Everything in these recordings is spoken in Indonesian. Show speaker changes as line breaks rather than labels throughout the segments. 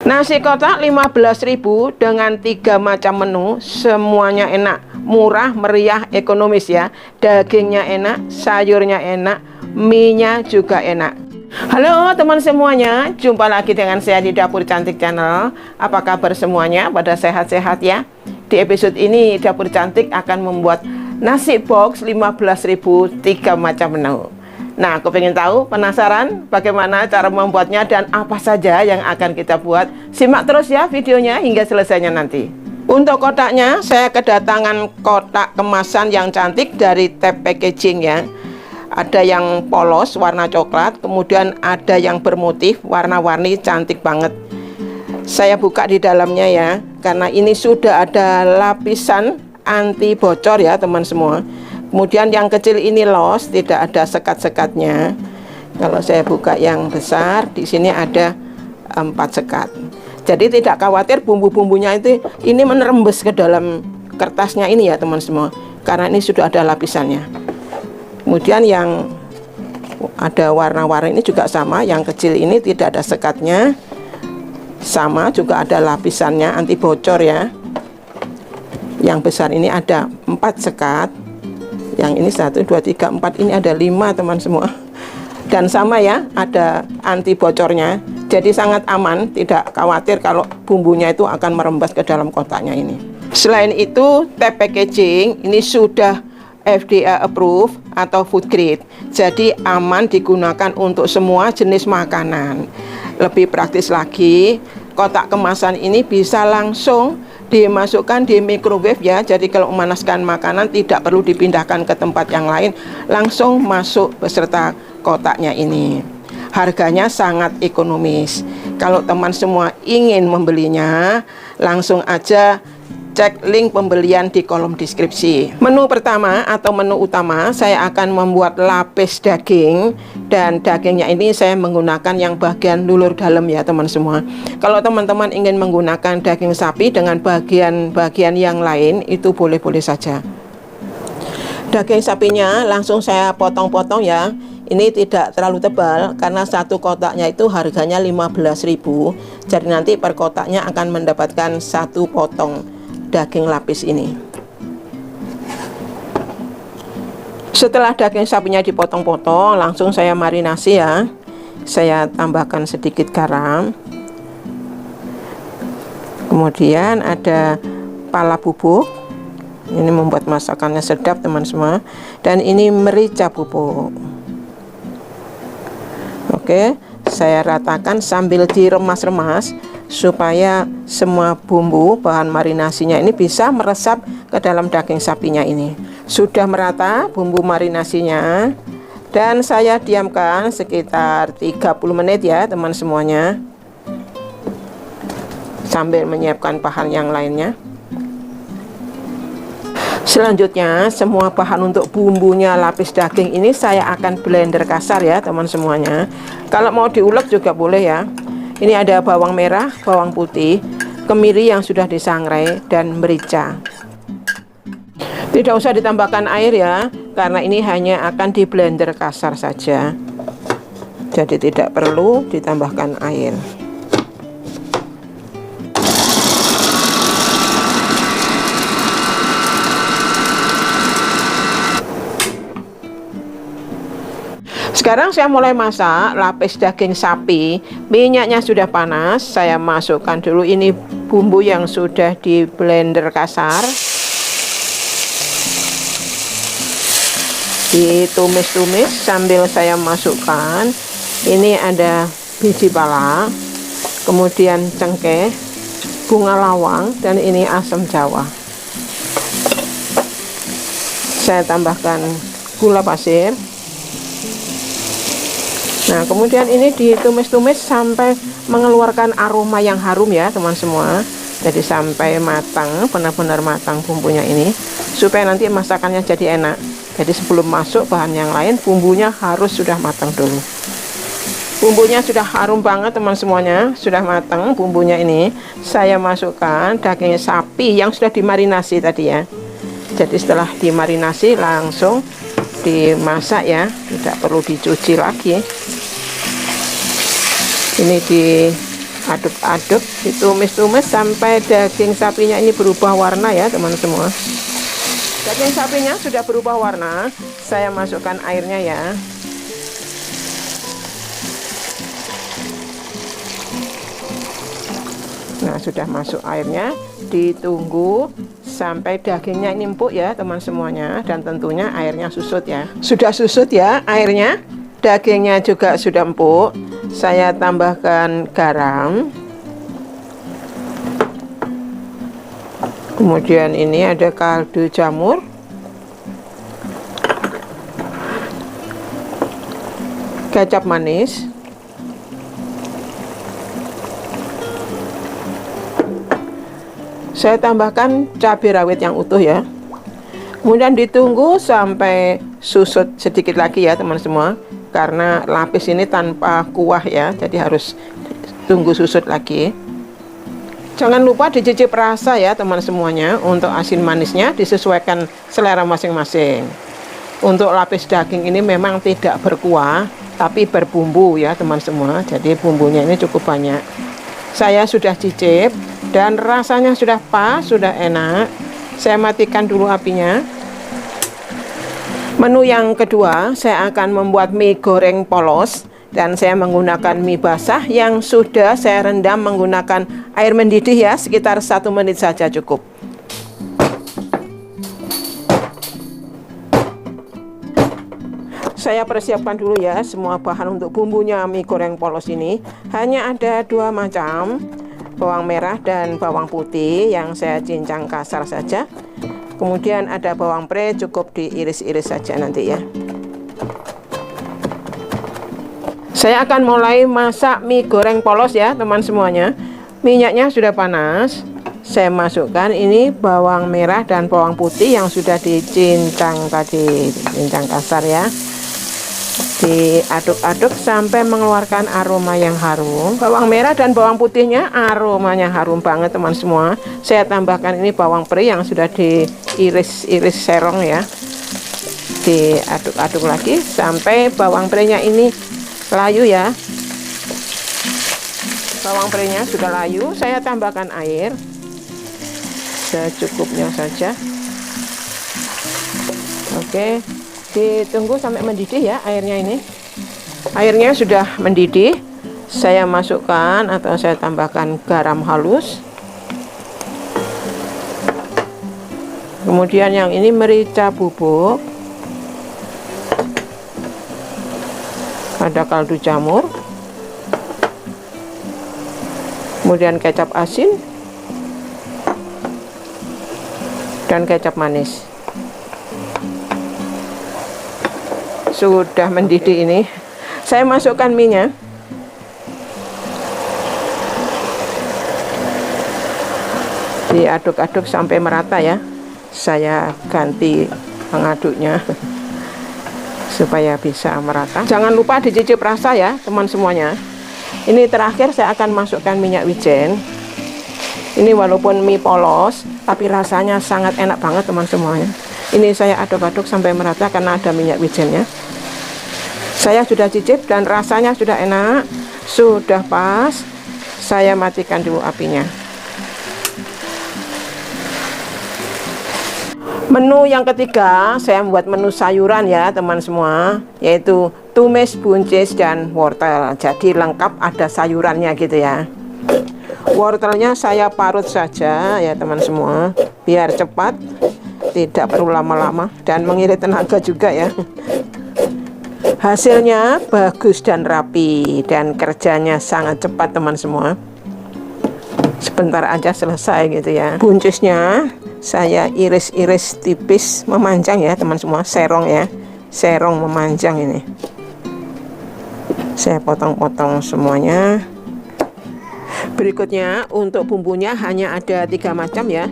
Nasi kotak 15.000 dengan 3 macam menu, semuanya enak, murah, meriah, ekonomis ya. Dagingnya enak, sayurnya enak, mie-nya juga enak. Halo teman semuanya, jumpa lagi dengan saya di Dapur Cantik Channel. Apa kabar semuanya? Pada sehat-sehat ya? Di episode ini Dapur Cantik akan membuat nasi box 15.000 3 macam menu. Nah, aku pengen tahu, penasaran bagaimana cara membuatnya dan apa saja yang akan kita buat? Simak terus ya videonya hingga selesainya nanti. Untuk kotaknya, saya kedatangan kotak kemasan yang cantik dari Tab Packaging ya. Ada yang polos warna coklat, kemudian ada yang bermotif warna-warni cantik banget. Saya buka di dalamnya ya, karena ini sudah ada lapisan anti bocor ya teman semua. Kemudian yang kecil ini los, tidak ada sekat-sekatnya. Kalau saya buka yang besar, di sini ada 4 sekat. Jadi tidak khawatir bumbu-bumbunya itu ini menerembes ke dalam kertasnya ini ya teman semua, karena ini sudah ada lapisannya. Kemudian yang ada warna-warni ini juga sama, yang kecil ini tidak ada sekatnya, sama juga ada lapisannya anti bocor ya. Yang besar ini ada 4 sekat. Yang ini 1, 2, 3, 4, ini ada 5 teman semua. Dan sama ya, ada anti bocornya. Jadi sangat aman, tidak khawatir kalau bumbunya itu akan merembes ke dalam kotaknya ini. Selain itu, Tab Packaging ini sudah FDA approved atau food grade. Jadi aman digunakan untuk semua jenis makanan. Lebih praktis lagi, kotak kemasan ini bisa langsung dimasukkan di microwave ya. Jadi kalau memanaskan makanan tidak perlu dipindahkan ke tempat yang lain, langsung masuk beserta kotaknya ini. Harganya sangat ekonomis. Kalau teman semua ingin membelinya, langsung aja cek link pembelian di kolom deskripsi. Menu pertama atau menu utama, saya akan membuat lapis daging. Dan dagingnya ini saya menggunakan yang bagian lulur dalam ya teman semua. Kalau teman-teman ingin menggunakan daging sapi dengan bagian-bagian yang lain, itu boleh-boleh saja. Daging sapinya langsung saya potong-potong ya. Ini tidak terlalu tebal karena satu kotaknya itu harganya 15.000. Jadi nanti per kotaknya akan mendapatkan 1 potong daging lapis ini. Setelah daging sapinya dipotong-potong, langsung saya marinasi ya. Saya tambahkan sedikit garam. Kemudian ada pala bubuk. Ini membuat masakannya sedap teman semua. Dan ini merica bubuk. Oke, saya ratakan sambil diremas-remas supaya semua bumbu bahan marinasinya ini bisa meresap ke dalam daging sapinya ini. Sudah merata bumbu marinasinya, dan saya diamkan sekitar 30 menit ya teman semuanya, sambil menyiapkan bahan yang lainnya. Selanjutnya semua bahan untuk bumbunya lapis daging ini saya akan blender kasar ya teman semuanya. Kalau mau diulek juga boleh ya. Ini ada bawang merah, bawang putih, kemiri yang sudah disangrai, dan merica. Tidak usah ditambahkan air ya, karena ini hanya akan di blender kasar saja. Jadi tidak perlu ditambahkan air. Sekarang saya mulai masak lapis daging sapi. Minyaknya sudah panas. Saya masukkan dulu ini bumbu yang sudah di blender kasar. Ditumis-tumis sambil saya masukkan. Ini ada biji pala, kemudian cengkeh, bunga lawang, dan ini asam jawa. Saya tambahkan gula pasir. Nah, kemudian ini ditumis-tumis sampai mengeluarkan aroma yang harum ya teman semua. Jadi sampai matang, benar-benar matang bumbunya ini, supaya nanti masakannya jadi enak. Jadi sebelum masuk bahan yang lain, bumbunya harus sudah matang dulu. Bumbunya sudah harum banget teman semuanya, sudah matang bumbunya ini. Saya masukkan daging sapi yang sudah dimarinasi tadi ya. Jadi setelah dimarinasi langsung dimasak ya, tidak perlu dicuci lagi. Ini Aduk-aduk, ditumis-tumis sampai daging sapinya ini berubah warna ya teman semua. Daging sapinya sudah berubah warna, saya masukkan airnya ya. Nah, sudah masuk airnya, ditunggu sampai dagingnya ini empuk ya teman semuanya, dan tentunya airnya susut ya. Sudah susut ya airnya, dagingnya juga sudah empuk. Saya tambahkan garam. Kemudian ini ada kaldu jamur. Kecap manis. Saya tambahkan cabai rawit yang utuh ya. Kemudian ditunggu sampai susut sedikit lagi ya teman semua. Karena lapis ini tanpa kuah ya, jadi harus tunggu susut lagi. Jangan lupa dicicip rasa ya teman semuanya. Untuk asin manisnya disesuaikan selera masing-masing. Untuk lapis daging ini memang tidak berkuah, tapi berbumbu ya teman semua. Jadi bumbunya ini cukup banyak. Saya sudah cicip dan rasanya sudah pas, sudah enak. Saya matikan dulu apinya. Menu yang kedua, saya akan membuat mie goreng polos, dan saya menggunakan mie basah yang sudah saya rendam menggunakan air mendidih ya, sekitar 1 menit saja cukup. Saya persiapkan dulu ya semua bahan untuk bumbunya mie goreng polos ini. Hanya ada 2 macam, bawang merah dan bawang putih yang saya cincang kasar saja. Kemudian ada bawang pre, cukup diiris-iris saja nanti ya. Saya akan mulai masak mie goreng polos ya teman semuanya. Minyaknya sudah panas. Saya masukkan ini bawang merah dan bawang putih yang sudah dicincang tadi, cincang kasar ya. Diaduk-aduk sampai mengeluarkan aroma yang harum. Bawang merah dan bawang putihnya aromanya harum banget teman semua. Saya tambahkan ini bawang pre yang sudah diiris-iris serong ya. Diaduk-aduk lagi sampai bawang pre-nya ini layu ya. Bawang pre-nya sudah layu, saya tambahkan air secukupnya saja. Oke, ditunggu sampai mendidih ya airnya ini. Airnya sudah mendidih, saya masukkan atau saya tambahkan garam halus. Kemudian yang ini merica bubuk. Ada kaldu jamur. Kemudian kecap asin dan kecap manis. Sudah mendidih ini, saya masukkan minyak. Diaduk-aduk sampai merata ya. Saya ganti pengaduknya supaya bisa merata. Jangan lupa dicicip rasa ya teman semuanya. Ini terakhir saya akan masukkan minyak wijen. Ini walaupun mie polos, tapi rasanya sangat enak banget teman semuanya. Ini saya aduk-aduk sampai merata karena ada minyak wijennya. Saya sudah cicip dan rasanya sudah enak, sudah pas. Saya matikan dulu apinya. Menu yang ketiga, saya membuat menu sayuran ya teman semua, yaitu tumis, buncis, dan wortel. Jadi lengkap, ada sayurannya gitu ya. Wortelnya saya parut saja ya teman semua, biar cepat, tidak perlu lama-lama dan mengirit tenaga juga ya. Hasilnya bagus dan rapi, dan kerjanya sangat cepat teman semua. Sebentar aja selesai gitu ya. Buncisnya saya iris-iris tipis, memanjang ya teman semua, serong ya, serong memanjang ini. Saya potong-potong semuanya. Berikutnya untuk bumbunya hanya ada 3 macam ya,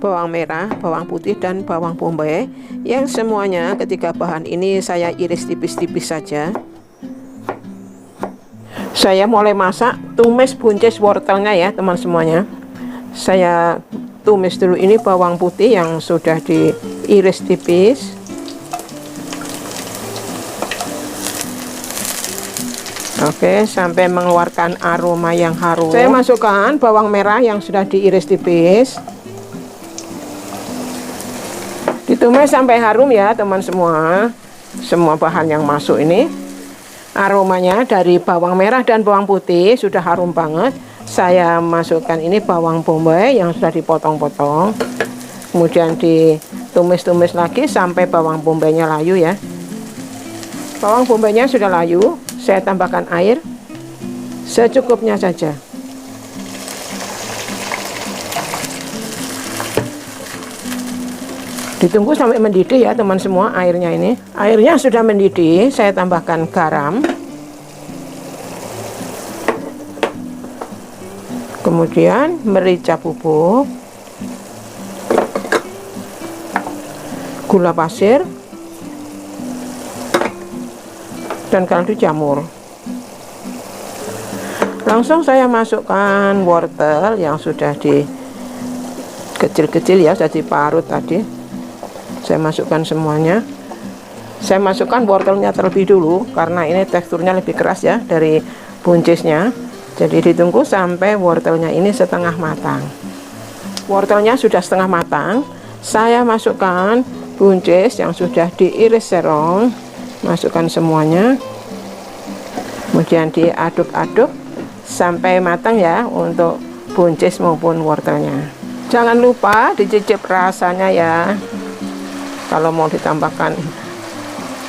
bawang merah, bawang putih, dan bawang bombay, yang semuanya ketiga bahan ini saya iris tipis-tipis saja. Saya mulai masak tumis buncis wortelnya ya teman semuanya. Saya tumis dulu ini bawang putih yang sudah diiris tipis. Oke, sampai mengeluarkan aroma yang harum. Saya masukkan bawang merah yang sudah diiris tipis. Ditumis sampai harum ya teman semua. Semua bahan yang masuk ini aromanya dari bawang merah dan bawang putih sudah harum banget. Saya masukkan ini bawang bombay yang sudah dipotong-potong. Kemudian ditumis-tumis lagi sampai bawang bombaynya layu ya. Bawang bombaynya sudah layu, saya tambahkan air secukupnya saja. Ditunggu sampai mendidih ya teman semua airnya ini. Airnya sudah mendidih, saya tambahkan garam. Kemudian merica bubuk, gula pasir, dan kaldu jamur. Langsung saya masukkan wortel yang sudah kecil-kecil ya, sudah diparut tadi. Saya masukkan semuanya. Saya masukkan wortelnya terlebih dulu karena ini teksturnya lebih keras ya dari buncisnya. Jadi ditunggu sampai wortelnya ini setengah matang. Wortelnya sudah setengah matang, saya masukkan buncis yang sudah diiris serong. Masukkan semuanya, kemudian diaduk-aduk sampai matang ya untuk buncis maupun wortelnya. Jangan lupa dicicip rasanya ya. Kalau mau ditambahkan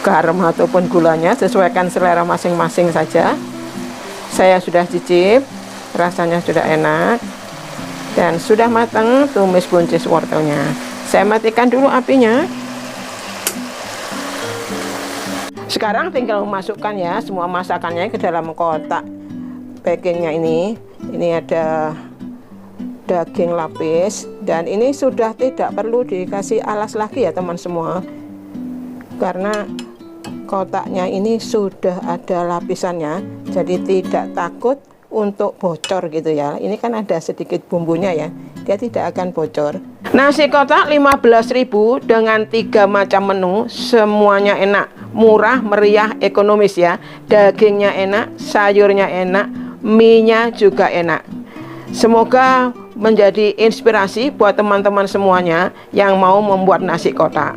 garam ataupun gulanya sesuaikan selera masing-masing saja. Saya sudah cicip, rasanya sudah enak dan sudah matang tumis buncis wortelnya. Saya matikan dulu apinya. Sekarang tinggal memasukkan ya semua masakannya ke dalam kotak packingnya ini. Ini ada daging lapis dan ini sudah tidak perlu dikasih alas lagi ya teman semua. Karena kotaknya ini sudah ada lapisannya, jadi tidak takut untuk bocor gitu ya. Ini kan ada sedikit bumbunya ya, dia tidak akan bocor. Nasi kotak 15.000 dengan 3 macam menu, semuanya enak, murah, meriah, ekonomis ya. Dagingnya enak, sayurnya enak, mie-nya juga enak. Semoga menjadi inspirasi buat teman-teman semuanya yang mau membuat nasi kotak.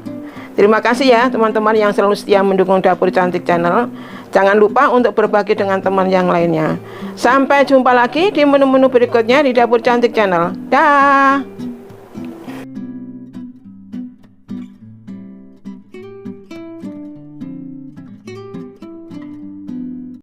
Terima kasih ya teman-teman yang selalu setia mendukung Dapur Cantik Channel. Jangan lupa untuk berbagi dengan teman yang lainnya. Sampai jumpa lagi di menu-menu berikutnya di Dapur Cantik Channel. Dah.